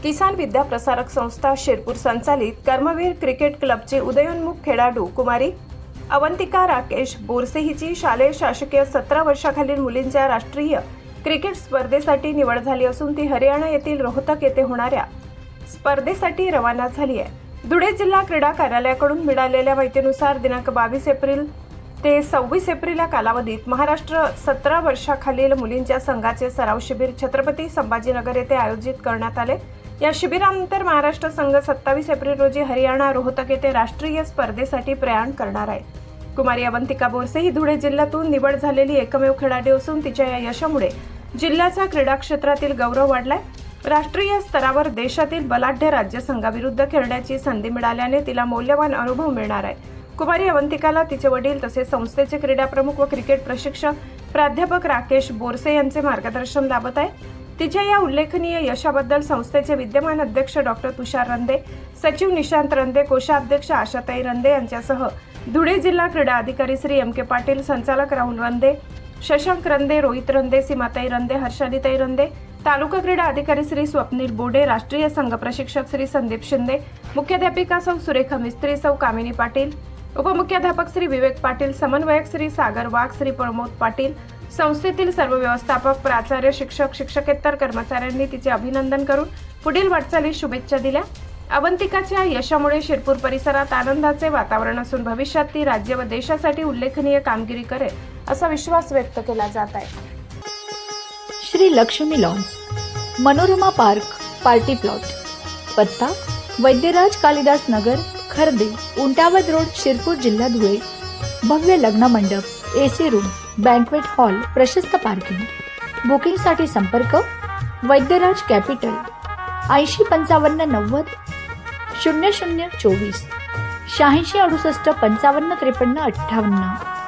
किसान विद्या प्रसारक संस्था शिरपूर संचालित कर्मवीर क्रिकेट क्लबचे उदयोन्मुख खेळाडू कुमारी अवंतिका राकेश बोरसे हिची शालेय शासकीय 17 वर्षाखालील मुलींच्या राष्ट्रीय क्रिकेट स्पर्धेसाठी निवड झाली असून ती हरियाणा येथील रोहतक येथे होणाऱ्या स्पर्धेसाठी रवाना झाली आहे। धुळे जिल्हा क्रीडा कार्यालयाकडून मिळालेल्या माहितीनुसार दिनांक 22 एप्रिल ते 26 एप्रिल या कालावधीत महाराष्ट्र 17 वर्षाखालील मुलींच्या संघाचे सराव शिबिर छत्रपती संभाजीनगर येथे आयोजित करण्यात आले। या शिबिरानंतर महाराष्ट्र संघ 27 एप्रिल रोजी हरियाणा रोहतक येथे राष्ट्रीय स्पर्धेसाठी प्रयाण करणार आहे। कुमारी अवंतिका बोरसे ही धुळे जिल्ह्यातून निवड झालेली एकमेव खेळाडू असून तिच्या या यशामुळे जिल्ह्याचा क्रीडा क्षेत्रातील गौरव वाढलाय। राष्ट्रीय स्तरावर देशातील बलाढ्य राज्य संघाविरुद्ध खेळण्याची संधी मिळाल्याने तिला मौल्यवान अनुभव मिळणार आहे। कुमारी अवंतिकाला तिचे वडील तसेच संस्थेचे क्रीडा प्रमुख व क्रिकेट प्रशिक्षक प्राध्यापक राकेश बोरसे यांचे मार्गदर्शन लाभत आहे। तिच्या या उल्लेखनीय यशाबद्दल संस्थेचे विद्यमान अध्यक्ष डॉक्टर तुषार रंदे, सचिव निशांत रंदे, कोषाध्यक्ष आशाताई रंदे यांच्यासह धुळे जिल्हा क्रीडा अधिकारी श्री एम के पाटील, संचालक राहुल रंदे, शशांक रंदे, रोहित रंदे, सीमाताई रंदे, हर्षालीताई रंदे, तालुका क्रीडा अधिकारी श्री स्वप्नील बोडे, राष्ट्रीय संघ प्रशिक्षक श्री संदीप शिंदे, मुख्याध्यापिका सौ सुरेखा मिस्त्री, सौ कामिनी पाटील, उपमुख्याध्यापक श्री विवेक पाटील, समन्वयक श्री सागर वाघ, श्री प्रमोद पाटील, संस्थेतील सर्व व्यवस्थापक, प्राचार्य, शिक्षक, शिक्षकेतर कर्मचाऱ्यांनी तिचे अभिनंदन करून पुढील वाटचालीस शुभेच्छा दिल्या। अवंतिकाच्या यशामुळे शिरपूर परिसरात आनंदाचे वातावरण असून भविष्यात ती राज्य व देशासाठी उल्लेखनीय कामगिरी करेल असा विश्वास व्यक्त केला जात आहे। Shri Lakshmi lawns, Manorama park, party plot, पत्ता वैद्यराज कालिदास नगर, खर्दे, उंटावद रोड, शिरपूर जिल्हा धुळे। भव्य लग्न मंडप, एसी रूम, बँक्वेट हॉल, प्रशस्त पार्किंग। बुकिंगसाठी संपर्क वैद्यराज कॅपिटल 805590 0024 86 68 55 53 58।